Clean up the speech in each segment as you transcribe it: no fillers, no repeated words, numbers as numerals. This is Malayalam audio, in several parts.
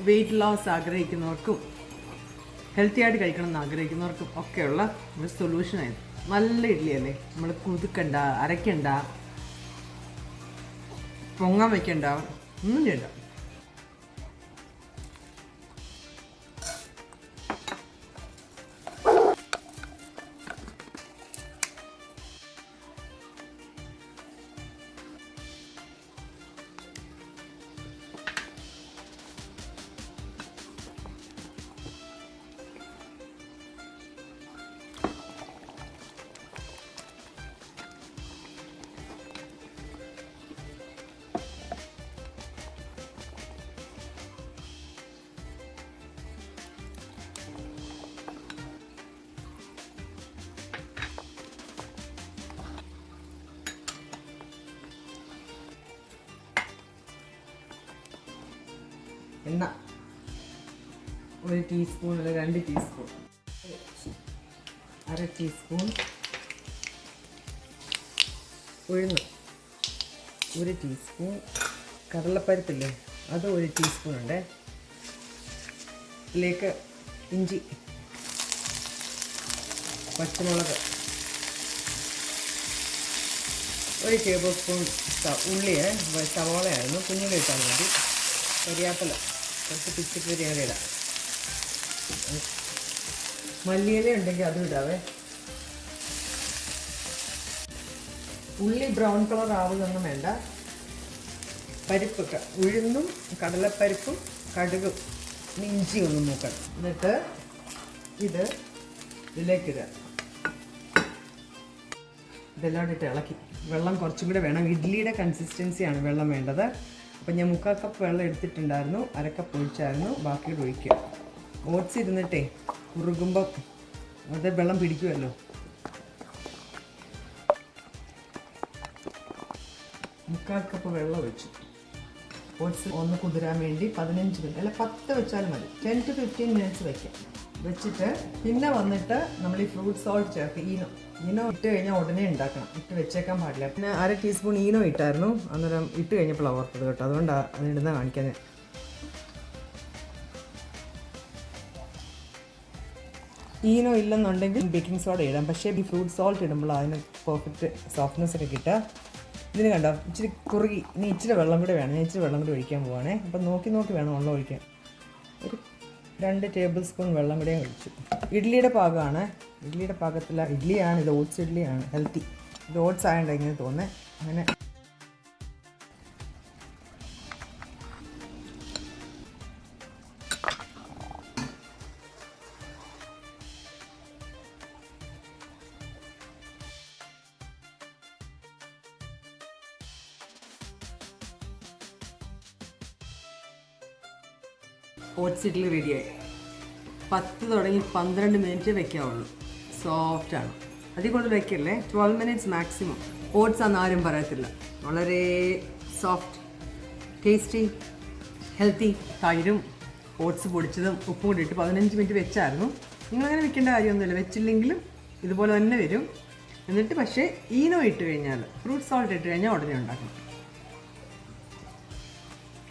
വെയിറ്റ് ലോസ് ആഗ്രഹിക്കുന്നവർക്കും ഹെൽത്തി ആയിട്ട് കഴിക്കണം എന്ന് ആഗ്രഹിക്കുന്നവർക്കും ഒക്കെയുള്ള ഒരു സൊല്യൂഷനായിരുന്നു. നല്ല ഇഡ്ഡലിയല്ലേ, നമ്മൾ കുതുക്കണ്ട, അരയ്ക്കണ്ട, പൊങ്ങാൻ വയ്ക്കണ്ട, ഒന്നും ചെയ്യണ്ട. എണ്ണ 1 ടീസ്പൂൺ അല്ലെങ്കിൽ 2 ടീസ്പൂൺ, 1/2 ടീസ്പൂൺ ഉഴുന്ന്, 1 ടീസ്പൂൺ കടലപ്പരിപ്പില്ലേ അത് 1 ടീസ്പൂൺ ഉണ്ട്. ഇതിലേക്ക് ഇഞ്ചി, പച്ചമുളക്, 1 ടേബിൾ സ്പൂൺ ഉള്ളി, സവോളയായിരുന്നു, കുഞ്ഞുള്ളി ഇട്ടാൽ മതി. കരിയാപ്പില കുറച്ച് പിച്ചിട്ട് കയറി ഇടാം. മല്ലിയില ഉണ്ടെങ്കിൽ അതും ഇടാവേ. ഉള്ളി ബ്രൗൺ കളർ ആവുന്നൊന്നും വേണ്ട. പരിപ്പൊക്കെ ഉഴുന്നും കടലപ്പരിപ്പും കടുകും ഇഞ്ചി ഒന്ന് നോക്കണം. എന്നിട്ട് ഇതിലേക്കിടുക. ഇതെല്ലാം ഇട്ട് ഇളക്കി. വെള്ളം കുറച്ചും കൂടെ വേണം. ഇഡ്ഡലിയുടെ കൺസിസ്റ്റൻസിയാണ് വെള്ളം വേണ്ടത്. അപ്പം ഞാൻ 3/4 കപ്പ് വെള്ളം എടുത്തിട്ടുണ്ടായിരുന്നു, 1/2 കപ്പ് ഒഴിച്ചായിരുന്നു, ബാക്കിയോട് ഒഴിക്കുക. ഓട്സ് ഇരുന്നിട്ടേ കുറുകുമ്പം അത് വെള്ളം പിടിക്കുമല്ലോ. 3/4 കപ്പ് വെള്ളം ഒഴിച്ചു. ഓട്സ് ഒന്ന് കുതിരാൻ വേണ്ടി 15 മിനിറ്റ് അല്ല 10 വെച്ചാലും മതി. 10 to 15 മിനിറ്റ്സ് വയ്ക്കാം. വെച്ചിട്ട് പിന്നെ വന്നിട്ട് നമ്മൾ ഈ ഫ്രൂട്ട് സോൾട്ട് ചേർത്ത് ഈനോ ഇട്ട് കഴിഞ്ഞാൽ ഉടനെ ഉണ്ടാക്കണം, ഇട്ട് വെച്ചേക്കാൻ പാടില്ല. പിന്നെ 1/2 ടീസ്പൂൺ ഈനോ ഇട്ടായിരുന്നു, അന്നേരം ഇട്ട് കഴിഞ്ഞപ്പോൾ ഓർത്തത് കേട്ടോ, അതുകൊണ്ടാണ് അതിടുന്ന കാണിക്കാൻ. ഈനോ ഇല്ലെന്നുണ്ടെങ്കിൽ ബേക്കിംഗ് സോഡ ഇടാം, പക്ഷേ ഈ ഫ്രൂട്ട് സോൾട്ട് ഇടുമ്പോൾ അതിന് പെർഫെക്റ്റ് സോഫ്റ്റ്നെസ് ഒക്കെ കിട്ടുക. ഇതിന് കണ്ടോ ഇച്ചിരി കുറുകി, ഇനി ഇച്ചിരി വെള്ളം കൂടെ വേണം. ഞാൻ ഇച്ചിരി വെള്ളം കൂടി ഒഴിക്കാൻ പോവാണേ. അപ്പം നോക്കി വേണം വെള്ളം ഒഴിക്കാൻ. ഒരു 2 ടേബിൾ സ്പൂൺ വെള്ളം കൂടെ ഒഴിച്ചു. ഇഡ്ഡലിയുടെ പാകമാണ്, ഇഡ്ഡലിയുടെ പാകത്തില്ല. ഇഡ്ഡലിയാണ് ഇത്, ഓട്സ് ഇഡ്ഡലിയാണ്, ഹെൽത്തി. ഇത് ഓട്സ് ആയതുകൊണ്ട് ഇങ്ങനെ തോന്നേ. അങ്ങനെ ഓട്സ് ഇഡ്ഡലി റെഡിയായി. 10 തുടങ്ങി 12 മിനിറ്റ് വെക്കാവുള്ളൂ. സോഫ്റ്റാണ്. അതിൽ കൊണ്ട് വയ്ക്കല്ലേ, 12 മിനിറ്റ്സ് മാക്സിമം. ഓട്സ് ആണെന്ന് ആരും പറയത്തില്ല. വളരെ സോഫ്റ്റ്, ടേസ്റ്റി, ഹെൽത്തി. തൈരും ഓട്സ് പൊടിച്ചതും ഉപ്പും കൂടി ഇട്ട് 15 മിനിറ്റ് വെച്ചായിരുന്നു. നിങ്ങളങ്ങനെ വെക്കേണ്ട കാര്യമൊന്നുമില്ല. വെച്ചില്ലെങ്കിലും ഇതുപോലെ തന്നെ വരും. എന്നിട്ട് പക്ഷേ ഈനോ ഇട്ട് കഴിഞ്ഞാൽ, ഫ്രൂട്ട് സോൾട്ട് ഇട്ട് കഴിഞ്ഞാൽ ഉടനെ ഉണ്ടാക്കണം.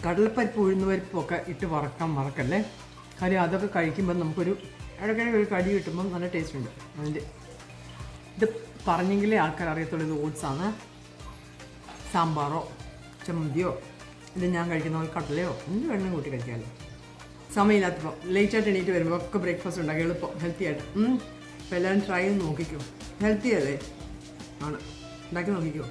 കടലപ്പരിപ്പ് ഉഴുന്നുപരിപ്പും ഒക്കെ ഇട്ട് വറക്കാൻ മറക്കല്ലേ. കാര്യം അതൊക്കെ കഴിക്കുമ്പോൾ നമുക്കൊരു ഇടയ്ക്കിടയ്ക്ക് ഒരു കടി കിട്ടുമ്പം നല്ല ടേസ്റ്റ് ഉണ്ട് അതിൻ്റെ. ഇത് പറഞ്ഞെങ്കിലേ ആൾക്കാർ അറിയത്തുള്ളൂ ഇത് ഓട്സാണ്. സാമ്പാറോ ചമ്മന്തിയോ ഇത് ഞാൻ കഴിക്കുന്ന പോലെ കടലയോ എന്ത് വേണമെങ്കിലും കൂട്ടി കഴിക്കാമല്ലോ. സമയമില്ലാത്തപ്പോൾ ലേറ്റായിട്ട് എണീറ്റ് വരുമ്പോൾ ഒക്കെ ബ്രേക്ക്ഫാസ്റ്റ് ഉണ്ടാക്കി എളുപ്പം ഹെൽത്തി ആയിട്ട്. അപ്പോൾ എല്ലാവരും ട്രൈ ചെയ്ത് നോക്കിക്കോ. ഹെൽത്തി അല്ലേ ആണ്, ഉണ്ടാക്കി നോക്കിക്കോ.